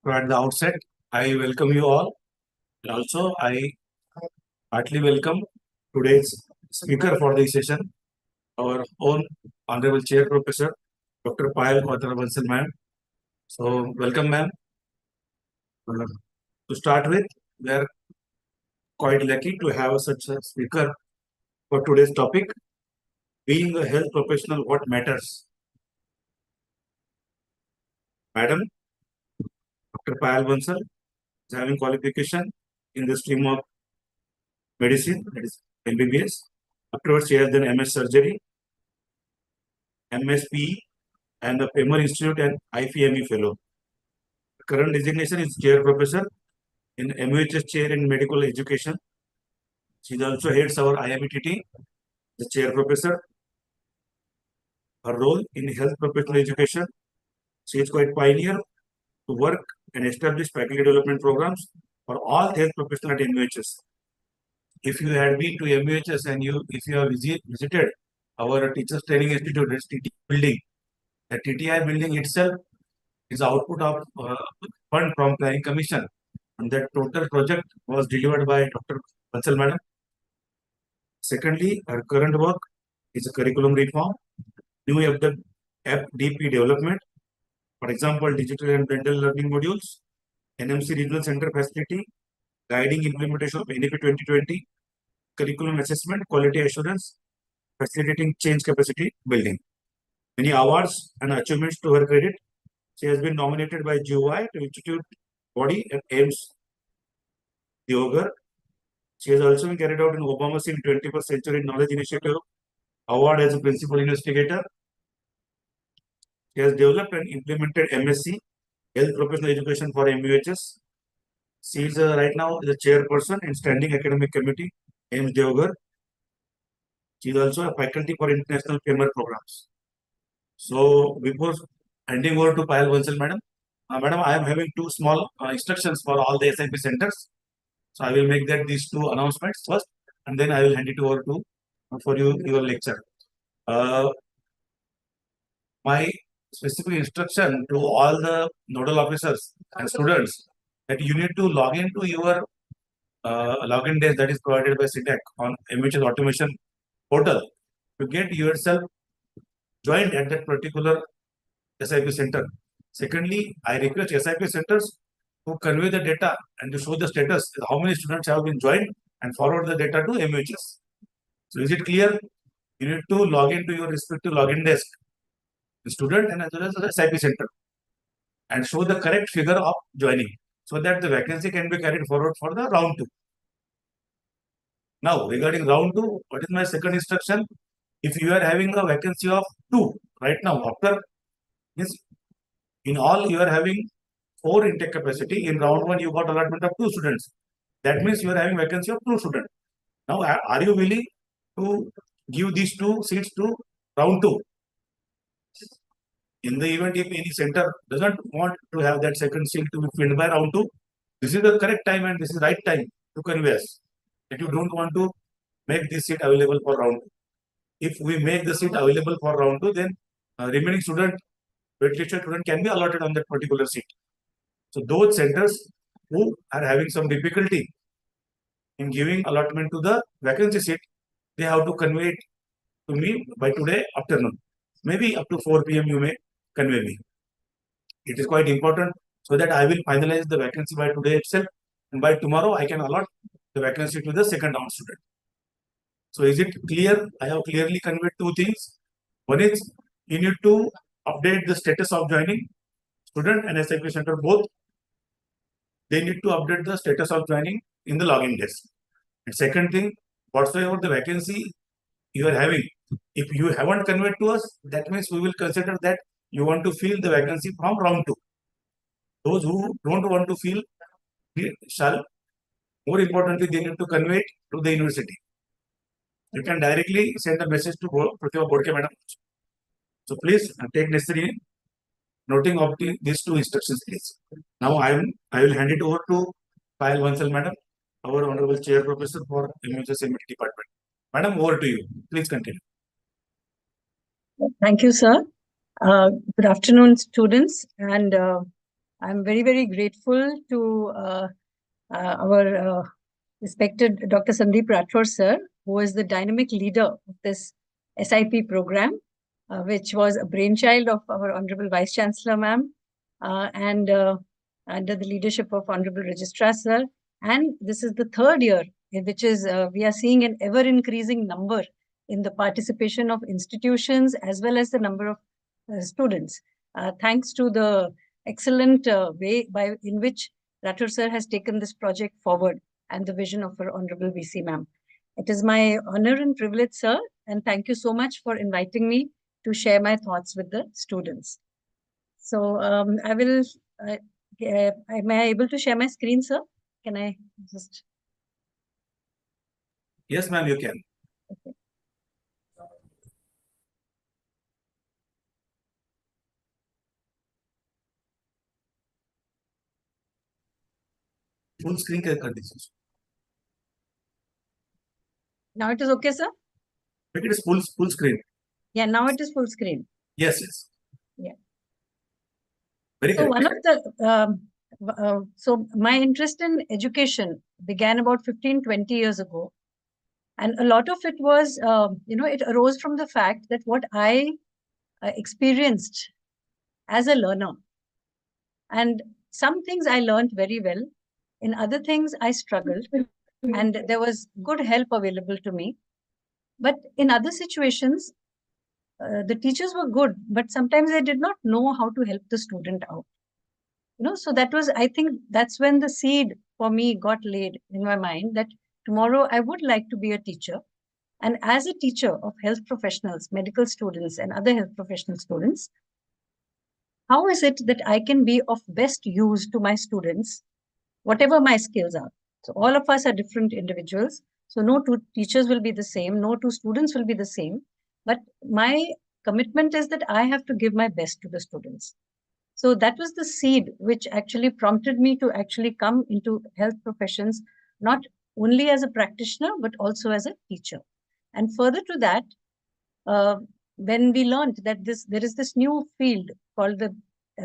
So at the outset, I welcome you all. And also, I heartily welcome today's speaker for the session, our own Honorable Chair Professor, Dr. Payal Kothara Bansal ma'am. So, welcome ma'am. To start with, we are quite lucky to have such a speaker for today's topic, being a health professional, what matters. Madam, Dr. Payal Bansal is having qualification in the stream of medicine, that is MBBS. Afterwards, she has done MS surgery, MSP, and the Pemmer Institute and IFME fellow. Current designation is chair professor in MUHS chair in medical education. She also heads our IMETT, the chair professor. Her role in health professional education, she is quite pioneer to work and establish faculty development programs for all health professionals at MUHS. If you had been to MUHS and if you have visited our Teachers Training Institute, that's TTI building, the TTI building itself is output of fund from Planning Commission, and that total project was delivered by Dr. Bansal madam. Secondly, her current work is a curriculum reform, new FDP development, for example, digital and blended learning modules, NMC Regional Center facility, guiding implementation of NEP 2020, curriculum assessment, quality assurance, facilitating change capacity building. Many awards and achievements to her credit. She has been nominated by GOI to Institute Body at AIMS Deoghar. She has also been carried out in Obama Singh 21st Century Knowledge Initiative Award as a principal investigator. She has developed and implemented MSc, Health Professional Education for MUHS. She is right now the chairperson in Standing Academic Committee, AIMS Deoghar. She is also a faculty for International Pemmer programs. So, before handing over to Payal Bansal madam, madam, I am having two small instructions for all the SIP centers. So I will make these two announcements first, and then I will hand it over to for your lecture. My specific instruction to all the nodal officers and students that you need to log into your login days that is provided by CTEC on MHS automation portal to get yourself joined at that particular SIP center. Secondly, I request SIP centers to convey the data and to show the status, how many students have been joined, and forward the data to MHS. So is it clear? You need to log into your respective login desk, the student and as well as the SIP center, and show the correct figure of joining so that the vacancy can be carried forward for the round 2. Now, regarding round 2, what is my second instruction? If you are having a vacancy of 2 right now, after this, in all you are having 4 intake capacity. In round 1, you got allotment of 2 students. That means you are having vacancy of 2 students. Now, are you willing to give these 2 seats to round 2? In the event if any center doesn't want to have that second seat to be filled by round 2, this is the correct time and this is the right time to convey us that you don't want to make this seat available for round 2. If we make the seat available for round 2, then remaining waitlisted student can be allotted on that particular seat. So those centers who are having some difficulty in giving allotment to the vacancy seat, they have to convey it to me by today afternoon. Maybe up to 4 p.m. you may convey me. It is quite important so that I will finalize the vacancy by today itself, and by tomorrow I can allot the vacancy to the second round student. So is it clear? I have clearly conveyed 2 things. One is you need to update the status of joining. Student and SIP center both, they need to update the status of joining in the login desk. And second thing, whatsoever the vacancy you are having, if you haven't conveyed to us, that means we will consider that you want to fill the vacancy from round 2. Those who don't want to fill shall, more importantly, they need to convey it to the university. You can directly send a message to Pratibha Bodke madam. So please take necessary noting of these 2 instructions, please. Now I will hand it over to Payal Bansal madam, our honorable chair professor for MHS MT department. Madam, over to you. Please continue. Thank you, sir. Good afternoon, students, and I'm very, very grateful to our respected Dr. Sandeep Rathore sir, who is the dynamic leader of this SIP program, which was a brainchild of our Honorable Vice Chancellor ma'am, and under the leadership of Honorable Registrar sir. And this is the third year, which is we are seeing an ever increasing number in the participation of institutions as well as the number of students. Thanks to the excellent way in which Rathore sir has taken this project forward and the vision of our Honorable VC ma'am. It is my honor and privilege, sir, and thank you so much for inviting me to share my thoughts with the students. So I will, am I able to share my screen, sir? Can I just? Yes, ma'am, you can. Okay. Full screen कर दीजिए. Now it is okay, sir? Make it is full screen. Yeah, now it is full screen. Yes, yes. Yeah. Very So correct. one of the, so my interest in education began about 15, 20 years ago. And a lot of it was, it arose from the fact that what I experienced as a learner. And some things I learned very well. In other things, I struggled. And there was good help available to me. But in other situations, the teachers were good, but sometimes they did not know how to help the student out. So that was, I think that's when the seed for me got laid in my mind that tomorrow I would like to be a teacher. And as a teacher of health professionals, medical students, and other health professional students, how is it that I can be of best use to my students, whatever my skills are? So all of us are different individuals. So no two teachers will be the same, no two students will be the same. But my commitment is that I have to give my best to the students. So that was the seed which actually prompted me to actually come into health professions, not only as a practitioner, but also as a teacher. And further to that, when we learned that there is this new field called the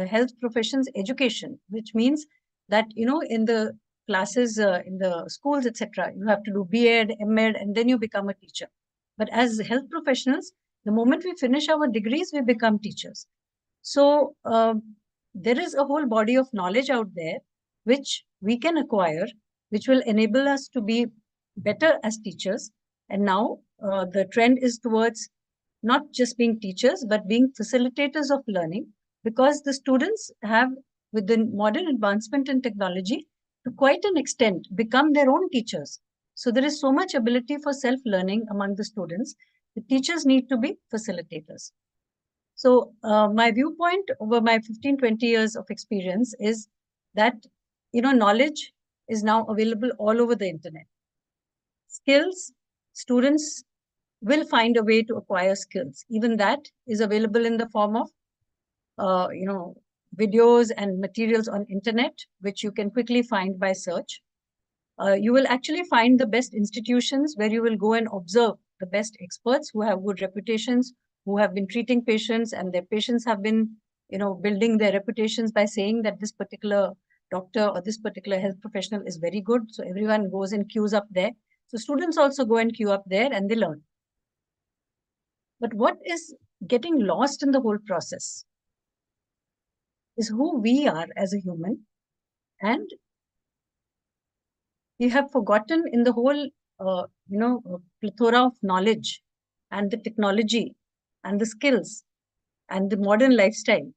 health professions education, which means that, in the classes, in the schools, etc., you have to do B.Ed, M.Ed, and then you become a teacher. But as health professionals, the moment we finish our degrees, we become teachers. So there is a whole body of knowledge out there which we can acquire, which will enable us to be better as teachers. And now the trend is towards not just being teachers, but being facilitators of learning, because the students have, with the modern advancement in technology, to quite an extent, become their own teachers. So there is so much ability for self-learning among the students. The teachers need to be facilitators. So my viewpoint over my 15, 20 years of experience is that, knowledge is now available all over the internet. Skills, students will find a way to acquire skills. Even that is available in the form of, videos and materials on internet, which you can quickly find by search. You will actually find the best institutions where you will go and observe the best experts who have good reputations, who have been treating patients, and their patients have been, building their reputations by saying that this particular doctor or this particular health professional is very good. So everyone goes and queues up there. So students also go and queue up there and they learn. But what is getting lost in the whole process is who we are as a human. And we have forgotten in the whole, plethora of knowledge and the technology and the skills and the modern lifestyle.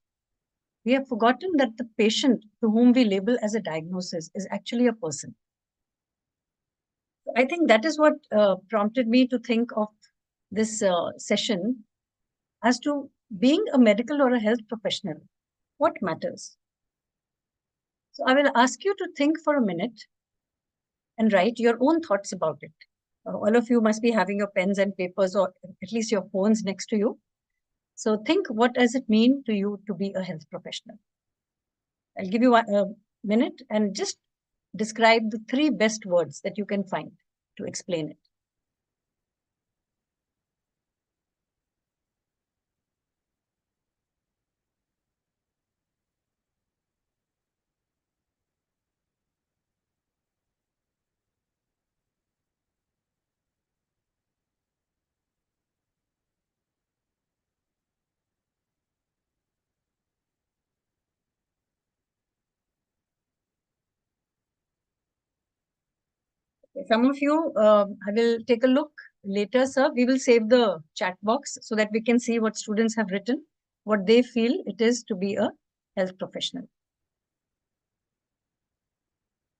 We have forgotten that the patient to whom we label as a diagnosis is actually a person. I think that is what prompted me to think of this session as to being a medical or a health professional. What matters? So I will ask you to think for a minute and write your own thoughts about it. All of you must be having your pens and papers or at least your phones next to you. So think, what does it mean to you to be a health professional? I'll give you a minute and just describe the 3 best words that you can find to explain it. Some of you, I will take a look later, sir. We will save the chat box so that we can see what students have written, what they feel it is to be a health professional.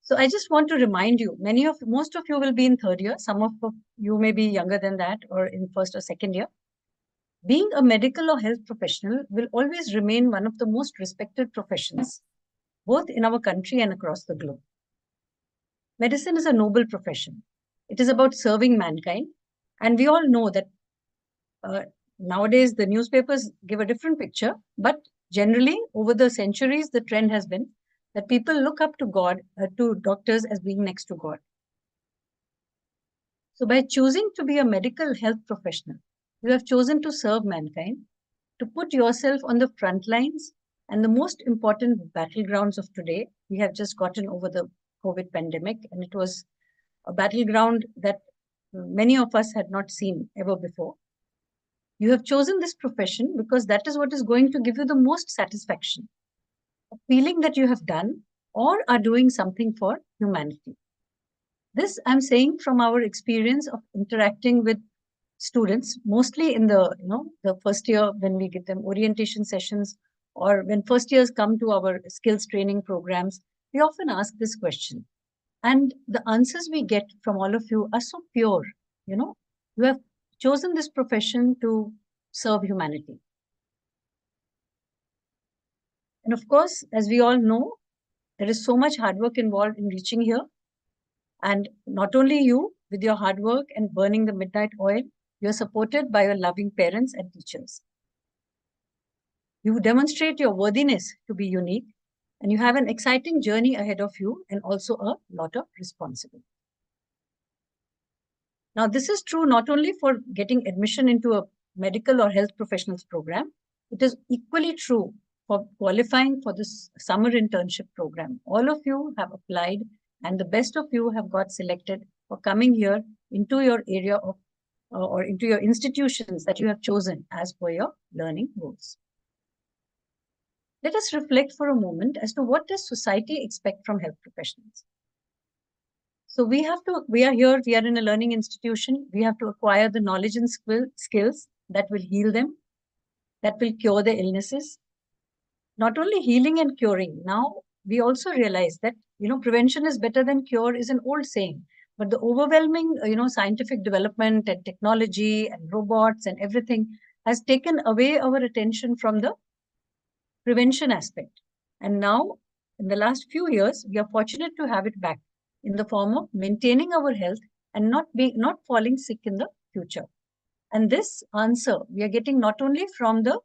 So I just want to remind you, most of you will be in third year. Some of you may be younger than that or in first or second year. Being a medical or health professional will always remain one of the most respected professions, both in our country and across the globe. Medicine is a noble profession. It is about serving mankind. And we all know that nowadays the newspapers give a different picture, but generally over the centuries, the trend has been that people look up to God, to doctors as being next to God. So by choosing to be a medical health professional, you have chosen to serve mankind, to put yourself on the front lines and the most important battlegrounds of today. We have just gotten over the COVID pandemic, and it was a battleground that many of us had not seen ever before. You have chosen this profession because that is what is going to give you the most satisfaction, a feeling that you have done or are doing something for humanity. This I'm saying from our experience of interacting with students, mostly in the first year when we give them orientation sessions, or when first years come to our skills training programs. We often ask this question, and the answers we get from all of you are so pure. You have chosen this profession to serve humanity. And of course, as we all know, there is so much hard work involved in reaching here. And not only you, with your hard work and burning the midnight oil, you're supported by your loving parents and teachers. You demonstrate your worthiness to be unique, and you have an exciting journey ahead of you and also a lot of responsibility. Now, this is true not only for getting admission into a medical or health professionals program, it is equally true for qualifying for this summer internship program. All of you have applied, and the best of you have got selected for coming here into your area of or into your institutions that you have chosen as per your learning goals. Let us reflect for a moment as to what does society expect from health professionals. So we are here, we are in a learning institution, we have to acquire the knowledge and skills that will heal them, that will cure their illnesses. Not only healing and curing, now we also realize that, prevention is better than cure is an old saying, but the overwhelming, scientific development and technology and robots and everything has taken away our attention from the prevention aspect. And now, in the last few years, we are fortunate to have it back in the form of maintaining our health and not falling sick in the future. And this answer we are getting not only from the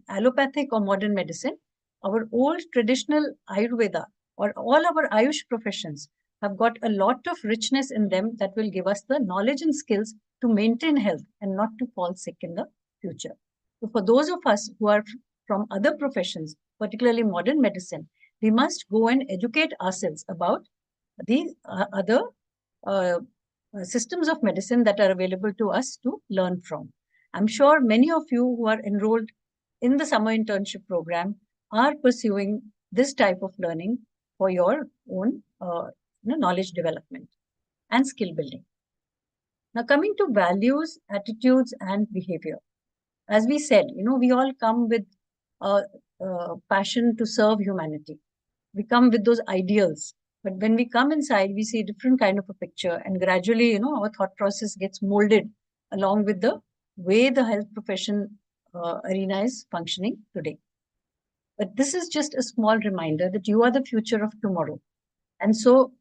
allopathic or modern medicine, our old traditional Ayurveda or all our Ayush professions have got a lot of richness in them that will give us the knowledge and skills to maintain health and not to fall sick in the future. So for those of us who are from other professions, particularly modern medicine, we must go and educate ourselves about the other systems of medicine that are available to us to learn from. I'm sure many of you who are enrolled in the summer internship program are pursuing this type of learning for your own knowledge development and skill building. Now, coming to values, attitudes, and behavior. As we said, we all come with a passion to serve humanity. We come with those ideals. But when we come inside, we see a different kind of a picture. And gradually, our thought process gets molded along with the way the health profession arena is functioning today. But this is just a small reminder that you are the future of tomorrow. And so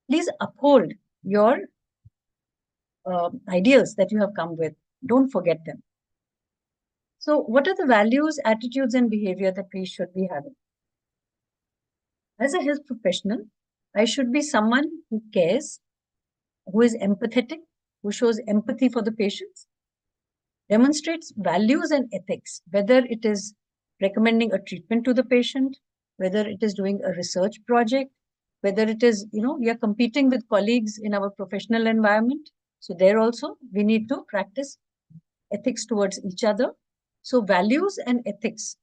please uphold your ideals that you have come with. Don't forget them. So what are the values, attitudes, and behavior that we should be having? As a health professional, I should be someone who cares, who is empathetic, who shows empathy for the patients, demonstrates values and ethics, whether it is recommending a treatment to the patient, whether it is doing a research project, whether it is, we are competing with colleagues in our professional environment. So there also, we need to practice ethics towards each other. So values and ethics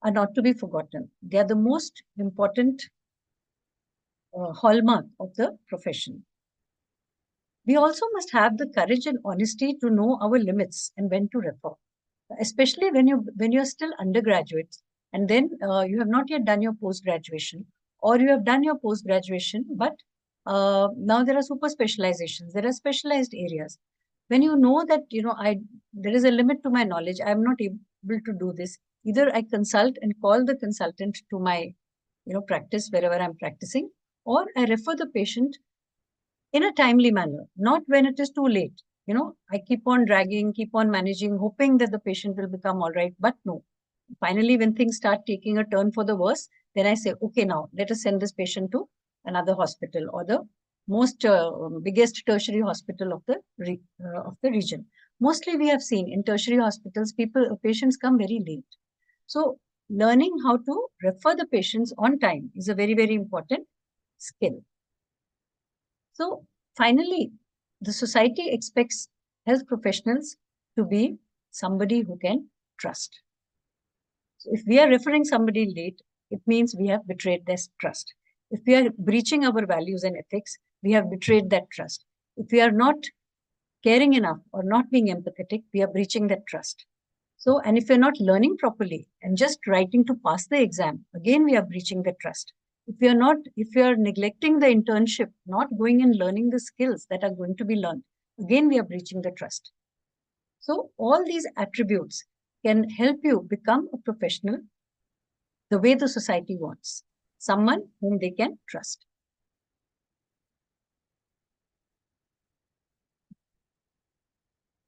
are not to be forgotten. They are the most important hallmark of the profession. We also must have the courage and honesty to know our limits and when to refer, especially when you're still undergraduates and then you have not yet done your post graduation, or you have done your post graduation, but now there are super specializations, there are specialized areas. When you know that I there is a limit to my knowledge, I am not able to do this, either I consult and call the consultant to my practice wherever I'm practicing, or I refer the patient in a timely manner, not when it is too late. I keep on dragging, keep on managing, hoping that the patient will become all right. But no, finally, when things start taking a turn for the worse, then I say, okay, now let us send this patient to another hospital or the most biggest tertiary hospital of the region. Mostly, we have seen in tertiary hospitals, patients come very late. So, learning how to refer the patients on time is a very, very important skill. So finally, the society expects health professionals to be somebody who can trust. So if we are referring somebody late, it means we have betrayed their trust. If we are breaching our values and ethics, we have betrayed that trust. If we are not caring enough or not being empathetic, we are breaching that trust. So, and if you're not learning properly and just writing to pass the exam, again, we are breaching the trust. If you are neglecting the internship, not going and learning the skills that are going to be learned, again, we are breaching the trust. So, all these attributes can help you become a professional the way the society wants, someone whom they can trust.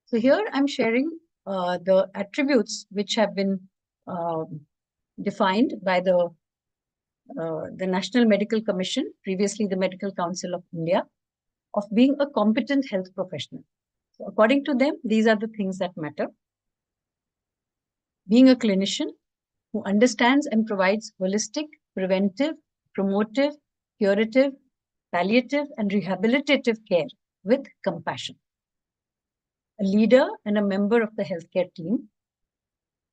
So, here I'm sharing the attributes which have been defined by the National Medical Commission, previously the Medical Council of India, of being a competent health professional. So according to them, these are the things that matter. Being a clinician who understands and provides holistic, preventive, promotive, curative, palliative, and rehabilitative care with compassion. A leader and a member of the healthcare team.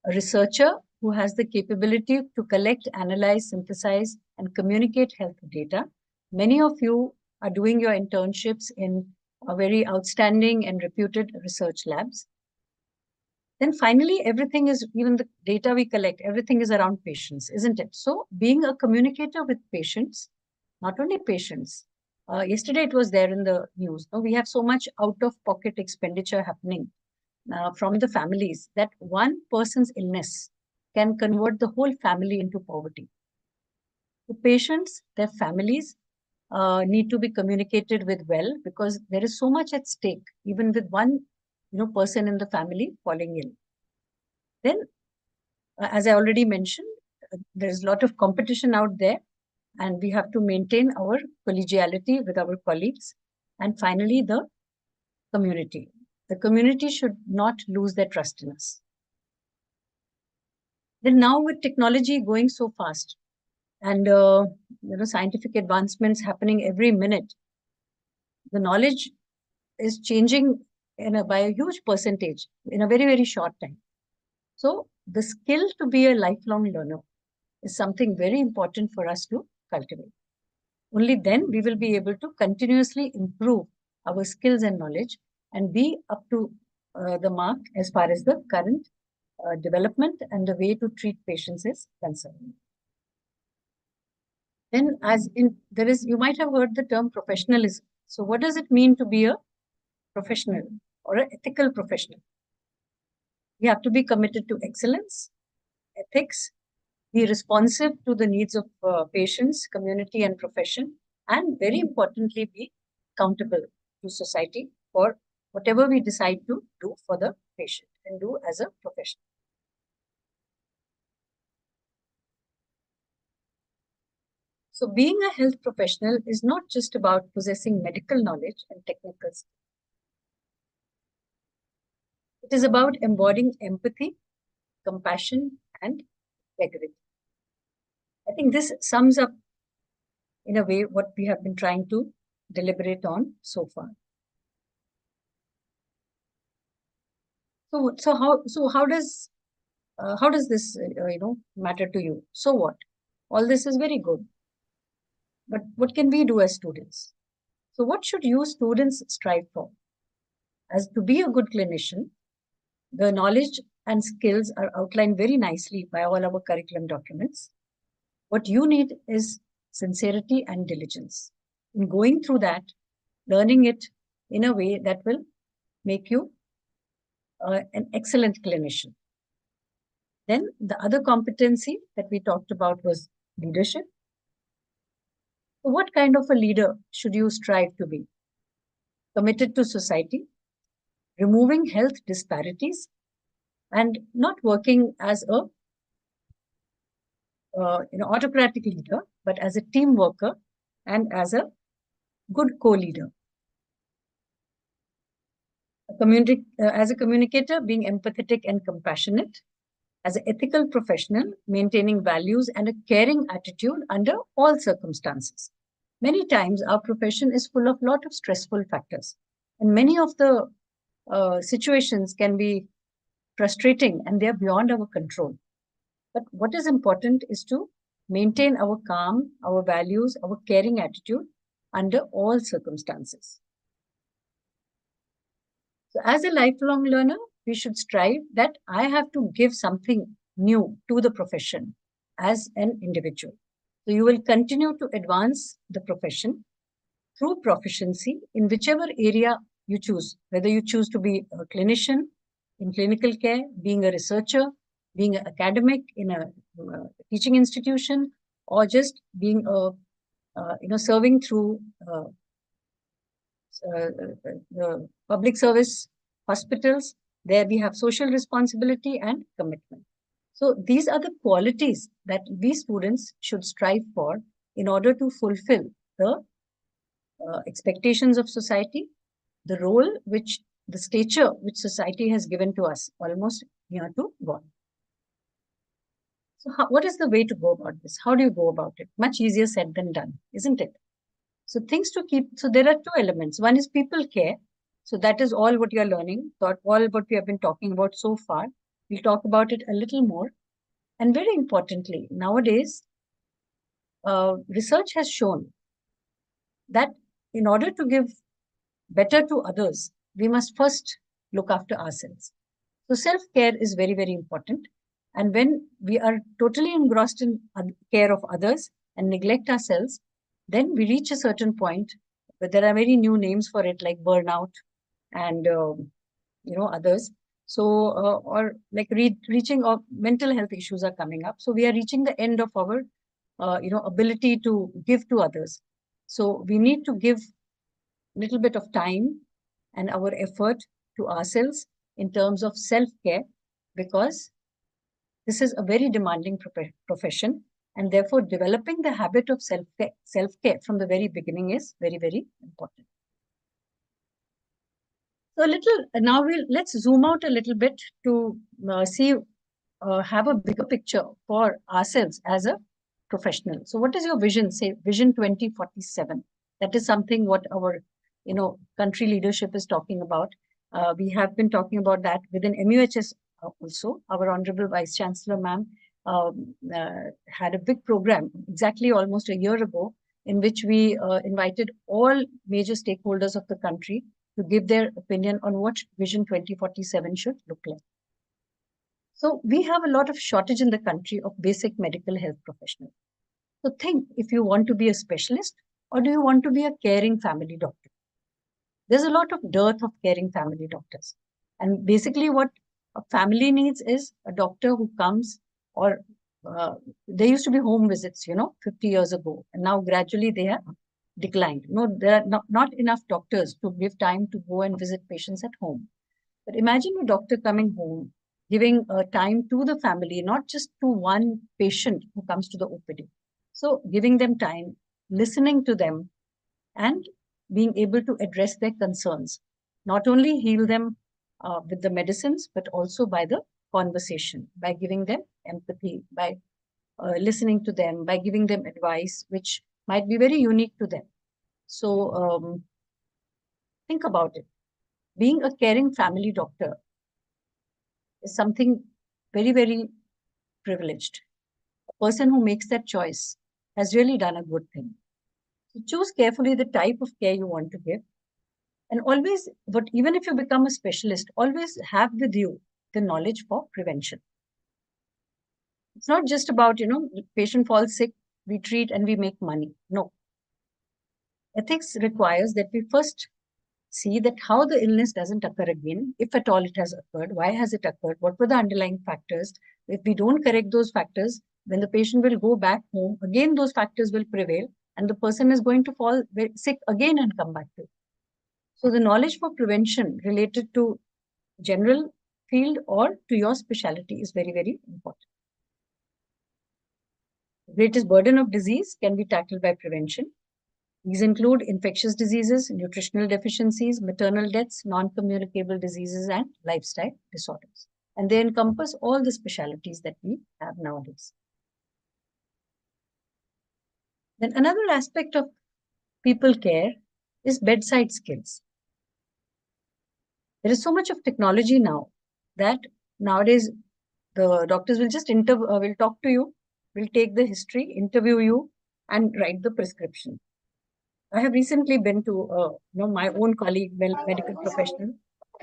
A researcher who has the capability to collect, analyze, synthesize, and communicate health data. Many of you are doing your internships in very outstanding and reputed research labs. Then finally, everything is, even the data we collect, everything is around patients, isn't it? So being a communicator with patients, not only patients, yesterday it was there in the news. We have so much out-of-pocket expenditure happening from the families that one person's illness can convert the whole family into poverty. The patients, their families need to be communicated with well, because there is so much at stake, even with one person in the family falling ill. Then, as I already mentioned, there's a lot of competition out there, and we have to maintain our collegiality with our colleagues. And finally, the community. The community should not lose their trust in us. Then now with technology going so fast and scientific advancements happening every minute, the knowledge is changing by a huge percentage in a very, very short time. So the skill to be a lifelong learner is something very important for us to cultivate. Only then we will be able to continuously improve our skills and knowledge and be up to the mark as far as the current development and the way to treat patients is concerned. Then you might have heard the term professionalism. So what does it mean to be a professional or an ethical professional? You have to be committed to excellence, ethics, be responsive to the needs of patients, community, and profession, and very importantly, be accountable to society for whatever we decide to do for the patient and do as a professional. So being a health professional is not just about possessing medical knowledge and technical skills. It is about embodying empathy, compassion, and integrity. I think this sums up, in a way, what we have been trying to deliberate on so far. So how does this matter to you? So what? All this is very good, but what can we do as students? So what should you students strive for? As to be a good clinician, the knowledge and skills are outlined very nicely by all our curriculum documents. What you need is sincerity and diligence in going through that, learning it in a way that will make you an excellent clinician. Then the other competency that we talked about was leadership. So what kind of a leader should you strive to be? Committed to society, removing health disparities, and not working as a autocratic leader, but as a team worker and as a good co-leader. As a communicator, being empathetic and compassionate. As an ethical professional, maintaining values and a caring attitude under all circumstances. Many times our profession is full of a lot of stressful factors, and many of the situations can be frustrating and they are beyond our control. But what is important is to maintain our calm, our values, our caring attitude under all circumstances. So as a lifelong learner, we should strive that I have to give something new to the profession as an individual. So you will continue to advance the profession through proficiency in whichever area you choose, whether you choose to be a clinician in clinical care, being a researcher, being an academic in a teaching institution, or just being serving through the public service hospitals. There we have social responsibility and commitment. So these are the qualities that we students should strive for in order to fulfill the expectations of society, the role which the stature which society has given to us almost near to God. So what is the way to go about this? How do you go about it? Much easier said than done, isn't it? So things to keep, so there are two elements. One is people care. So that is all what you're learning, all what we have been talking about so far. We'll talk about it a little more. And very importantly, nowadays, research has shown that in order to give better to others, we must first look after ourselves. So self-care is very, very important. And when we are totally engrossed in care of others and neglect ourselves, then we reach a certain point, but there are very new names for it, like burnout and others. So or like reaching of mental health issues are coming up. So we are reaching the end of our ability to give to others. So we need to give a little bit of time and our effort to ourselves in terms of self-care, because this is a very demanding profession, and therefore developing the habit of self-care from the very beginning is very, very important. So now let's zoom out a little bit to have a bigger picture for ourselves as a professional. So what is your vision? Say Vision 2047. That is something what our country leadership is talking about. We have been talking about that within MUHS also. Our Honorable Vice Chancellor ma'am had a big program exactly almost a year ago, in which we invited all major stakeholders of the country to give their opinion on what Vision 2047 should look like. So we have a lot of shortage in the country of basic medical health professionals. So think if you want to be a specialist or do you want to be a caring family doctor. There's a lot of dearth of caring family doctors. And basically what a family needs is a doctor who comes, or there used to be home visits, 50 years ago. And now gradually they have declined. No, there are not enough doctors to give time to go and visit patients at home. But imagine a doctor coming home, giving time to the family, not just to one patient who comes to the OPD. So giving them time, listening to them, and being able to address their concerns, not only heal them with the medicines, but also by the conversation, by giving them empathy, by listening to them, by giving them advice, which might be very unique to them. So think about it. Being a caring family doctor is something very, very privileged. A person who makes that choice has really done a good thing. So choose carefully the type of care you want to give. And always, but even if you become a specialist, always have with you the knowledge for prevention. It's not just about, the patient falls sick, we treat and we make money. No. Ethics requires that we first see that how the illness doesn't occur again, if at all it has occurred, why has it occurred, what were the underlying factors. If we don't correct those factors, when the patient will go back home, again those factors will prevail and the person is going to fall sick again and come back to it. So the knowledge for prevention related to general field or to your specialty is very, very important. The greatest burden of disease can be tackled by prevention. These include infectious diseases, nutritional deficiencies, maternal deaths, non-communicable diseases, and lifestyle disorders. And they encompass all the specialties that we have nowadays. Then another aspect of people care is bedside skills. There is so much of technology now that nowadays the doctors will just will talk to you, will take the history, interview you, and write the prescription. I have recently been to my own colleague, medical professional,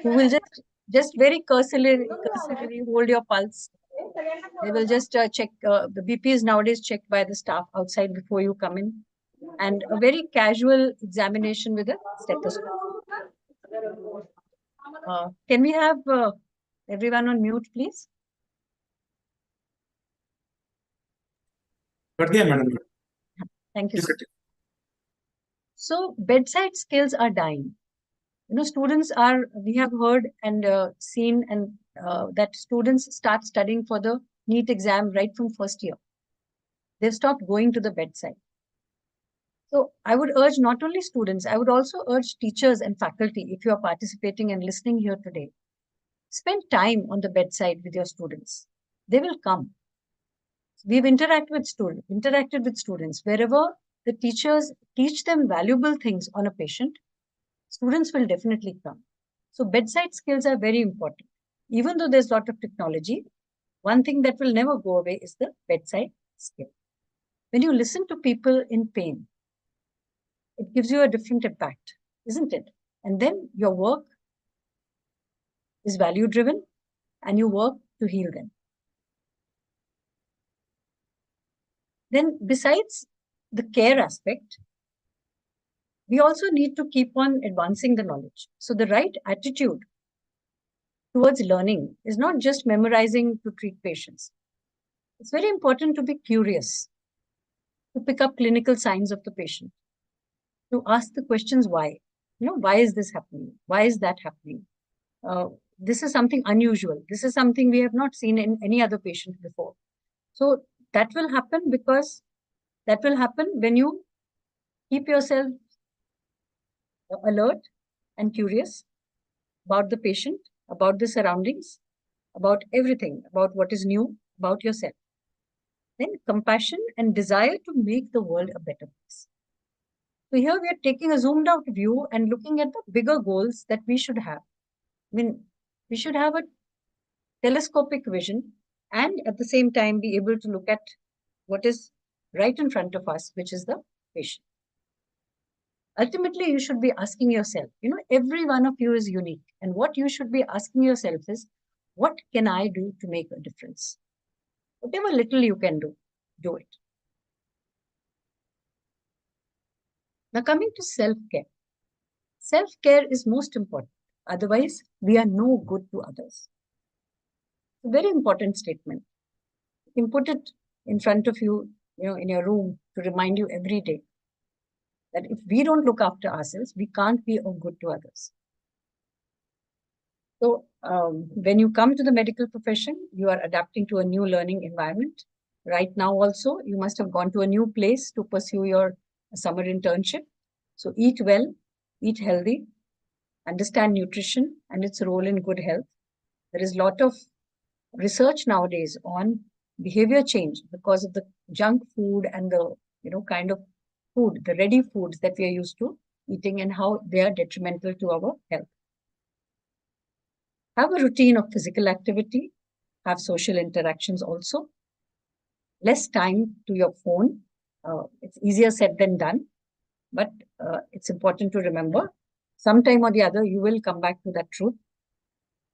who will just very cursorily hold your pulse. They will just check the BP is nowadays checked by the staff outside before you come in, and a very casual examination with a stethoscope. Can we have everyone on mute, please? Madam. Thank you. Sir. So bedside skills are dying. We have heard and seen and that students start studying for the NEET exam right from first year. They've stopped going to the bedside. So I would urge not only students, I would also urge teachers and faculty, if you are participating and listening here today, spend time on the bedside with your students. They will come. We've interacted with students. Wherever the teachers teach them valuable things on a patient, students will definitely come. So bedside skills are very important. Even though there's a lot of technology, one thing that will never go away is the bedside skill. When you listen to people in pain, it gives you a different impact, isn't it? And then your work is value driven and you work to heal them. Then besides the care aspect, we also need to keep on advancing the knowledge. So the right attitude towards learning is not just memorizing to treat patients. It's very important to be curious, to pick up clinical signs of the patient, to ask the questions why. Why is this happening? Why is that happening? This is something unusual. This is something we have not seen in any other patient before. So that will happen when you keep yourself alert and curious about the patient, about the surroundings, about everything, about what is new, about yourself. Then compassion and desire to make the world a better place. So here we are taking a zoomed out view and looking at the bigger goals that we should have. We should have a telescopic vision and at the same time be able to look at what is right in front of us, which is the patient. Ultimately, you should be asking yourself, every one of you is unique. And what you should be asking yourself is, what can I do to make a difference? Whatever little you can do it. Now coming to self-care. Self-care is most important. Otherwise, we are no good to others. A very important statement. You can put it in front of you, in your room to remind you every day that if we don't look after ourselves, we can't be of good to others. So when you come to the medical profession, you are adapting to a new learning environment. Right now also, you must have gone to a new place to pursue your summer internship. So eat well, eat healthy, understand nutrition and its role in good health. There is a lot of research nowadays on behavior change because of the junk food and the kind of food, the ready foods that we are used to eating and how they are detrimental to our health. Have a routine of physical activity, have social interactions also. Less time to your phone. It's easier said than done. but it's important to remember sometime or the other you will come back to that truth.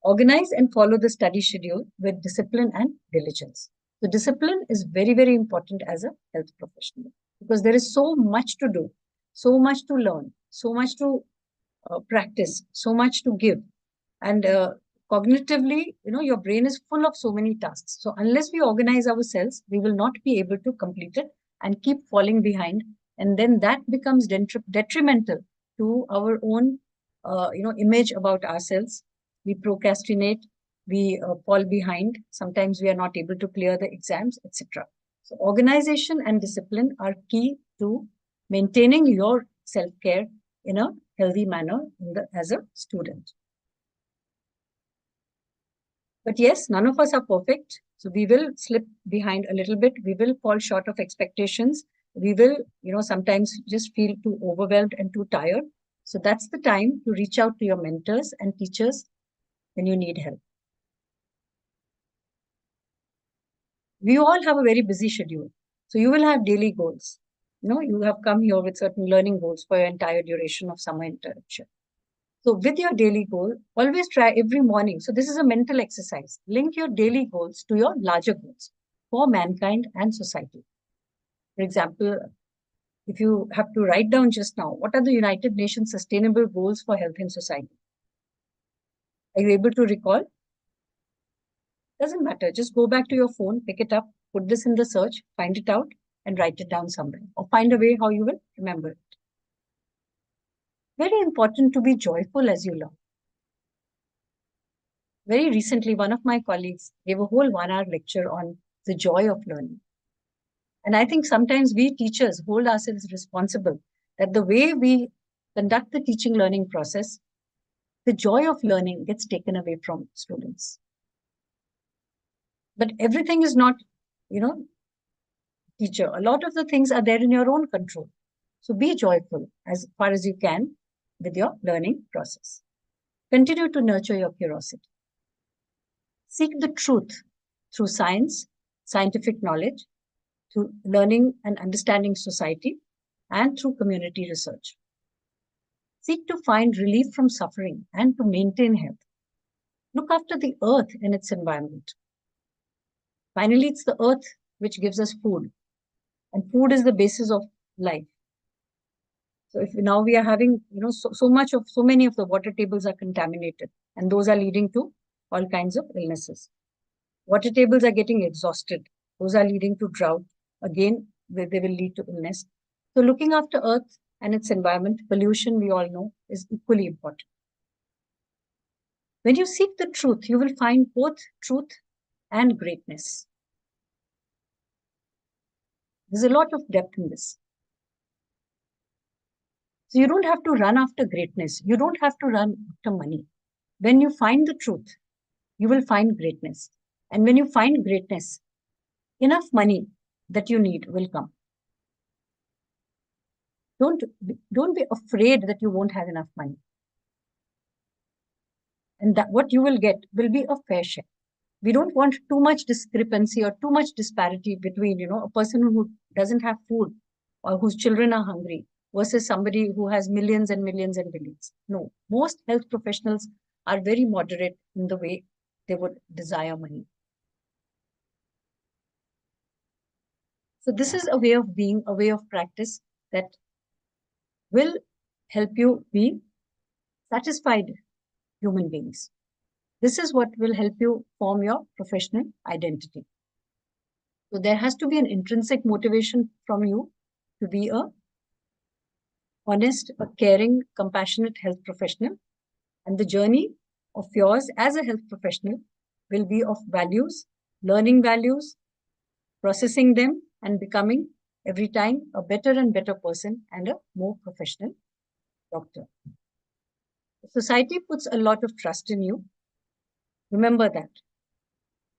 Organize and follow the study schedule with discipline and diligence. So discipline is very, very important as a health professional because there is so much to do, so much to learn, so much to practice, so much to give. And cognitively, your brain is full of so many tasks. So unless we organize ourselves, we will not be able to complete it and keep falling behind. And then that becomes detrimental to our own, image about ourselves. We procrastinate, we fall behind. Sometimes we are not able to clear the exams, etc. So organization and discipline are key to maintaining your self-care in a healthy manner as a student. But yes, none of us are perfect. So we will slip behind a little bit. We will fall short of expectations. We will, sometimes just feel too overwhelmed and too tired. So that's the time to reach out to your mentors and teachers when you need help. We all have a very busy schedule. So you will have daily goals. You have come here with certain learning goals for your entire duration of summer internship. So with your daily goal, always try every morning. So this is a mental exercise. Link your daily goals to your larger goals for mankind and society. For example, if you have to write down just now, what are the United Nations Sustainable Goals for Health and Society? Are you able to recall? Doesn't matter. Just go back to your phone, pick it up, put this in the search, find it out, and write it down somewhere. Or find a way how you will remember it. Very important to be joyful as you learn. Very recently, one of my colleagues gave a whole 1-hour lecture on the joy of learning. And I think sometimes we teachers hold ourselves responsible that the way we conduct the teaching learning process, the joy of learning gets taken away from students. But everything is not, teacher. A lot of the things are there in your own control. So be joyful as far as you can with your learning process. Continue to nurture your curiosity. Seek the truth through science, scientific knowledge, through learning and understanding society, and through community research. Seek to find relief from suffering and to maintain health. Look after the earth and its environment. Finally, it's the earth which gives us food, and food is the basis of life. So if now we are having, so many of the water tables are contaminated, and those are leading to all kinds of illnesses. Water tables are getting exhausted. Those are leading to drought. Again, they will lead to illness. So looking after earth and its environment, pollution, we all know, is equally important. When you seek the truth, you will find both truth and greatness. There's a lot of depth in this. So you don't have to run after greatness. You don't have to run after money. When you find the truth, you will find greatness. And when you find greatness, enough money that you need will come. Don't be afraid that you won't have enough money. And that what you will get will be a fair share. We don't want too much discrepancy or too much disparity between, a person who doesn't have food or whose children are hungry versus somebody who has millions and millions and billions. No, most health professionals are very moderate in the way they would desire money. So this is a way of being, a way of practice that will help you be satisfied human beings. This is what will help you form your professional identity. So there has to be an intrinsic motivation from you to be a honest, a caring, compassionate health professional. And the journey of yours as a health professional will be of values, learning values, processing them, and becoming every time a better and better person and a more professional doctor. Society puts a lot of trust in you. Remember that.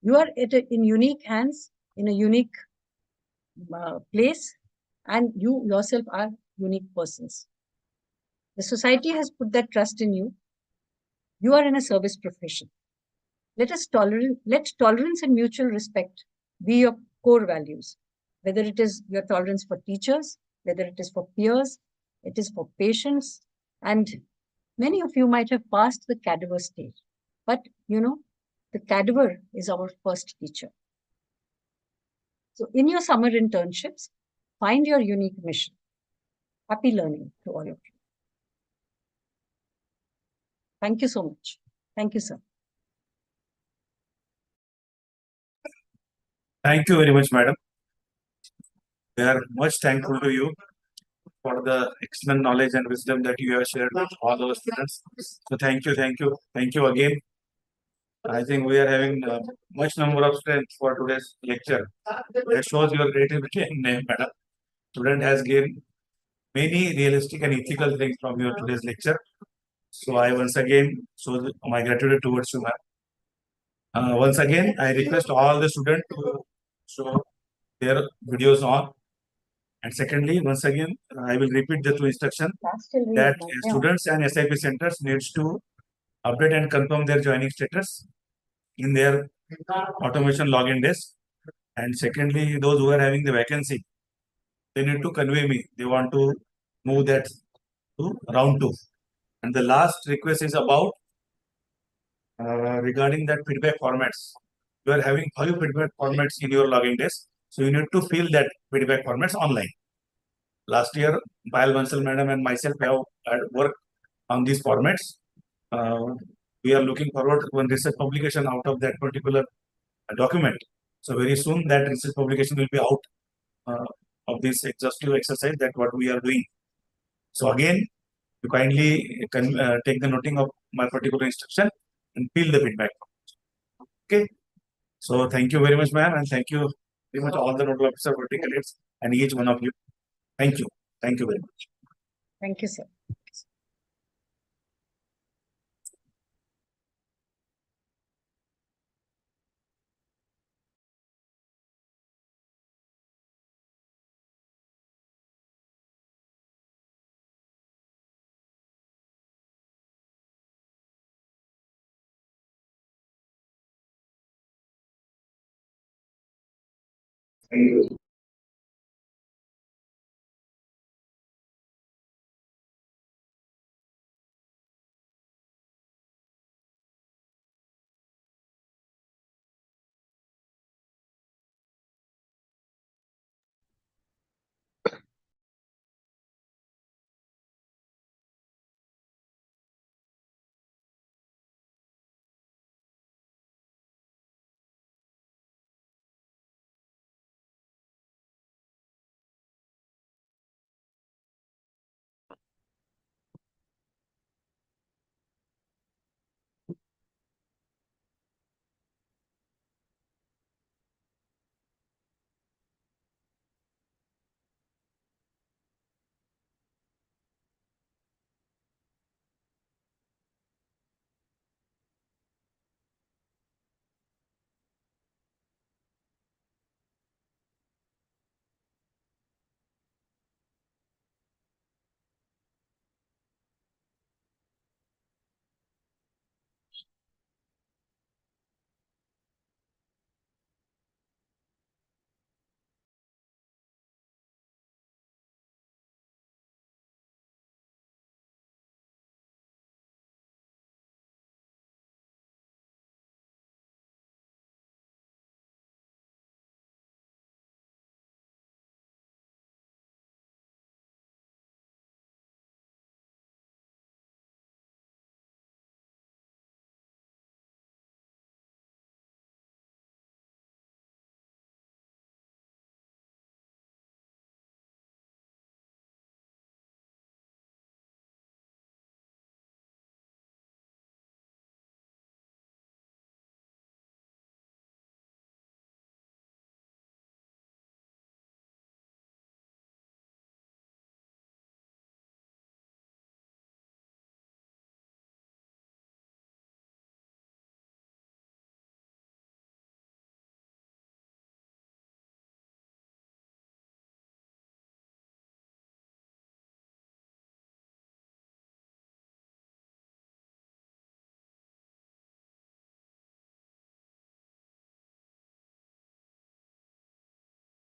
You are in unique hands, in a unique place, and you yourself are unique persons. The society has put that trust in you. You are in a service profession. Let tolerance and mutual respect be your core values, whether it is your tolerance for teachers, whether it is for peers, It is for patience, and many of you might have passed the cadaver stage. But the cadaver is our first teacher. So in your summer internships, find your unique mission. Happy learning to all of you. Thank you so much. Thank you, sir. Thank you very much, madam. We are much thankful to you for the excellent knowledge and wisdom that you have shared with all our students. So thank you again. I think we are having much number of students for today's lecture. That shows your creativity and name, madam. Student has gained many realistic and ethical things from your today's lecture. So I once again show my gratitude towards you, ma'am. Once again, I request all the students to show their videos on. And secondly, once again, I will repeat the two instruction that students and SIP centers needs to update and confirm their joining status in their automation login desk. And secondly, those who are having the vacancy, they need to convey me. They want to move that to round 2. And the last request is about regarding that feedback formats. You are having 5 feedback formats in your login desk. So you need to fill that feedback formats online. Last year, Payal Bansal madam and myself have worked on these formats. We are looking forward to one research publication out of that particular document. So very soon that research publication will be out of this exhaustive exercise that what we are doing. So again, you kindly can take the noting of my particular instruction and fill the feedback. Okay. So thank you very much, ma'am, and thank you very much all the nodal officer vertical heads and each one of you. Thank you. Thank you very much. Thank you, sir. Thank you.